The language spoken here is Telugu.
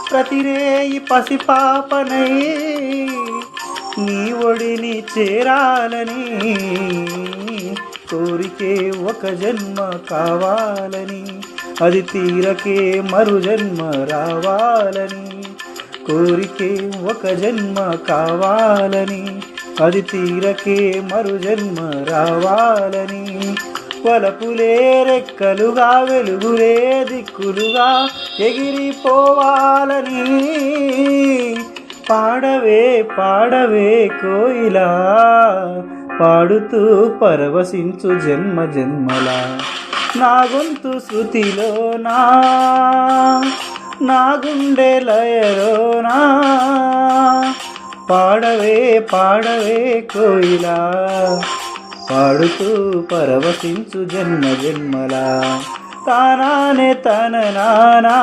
ప్రతిరేయి పసిపాపనై నీ ఒడిని చేరాలని కోరికే ఒక జన్మ కావాలని అది తీరకే మరు జన్మ రావాలని కోరికే ఒక జన్మ కావాలని అది తీరకే మరు జన్మ రావాలని వలపులే రెక్కలుగా వెలుగులే దిక్కులుగా ఎగిరిపోవాలని పాడవే పాడవే కోయిలా పాడుతూ పరవశించు జన్మ జన్మలా నా గొంతు శృతిలోనా నా గుండె లయలోనా పాడవే పాడవే కోయిలా పాడుతూ పరవశించు జన్మ జన్మలా తానానే తన నానా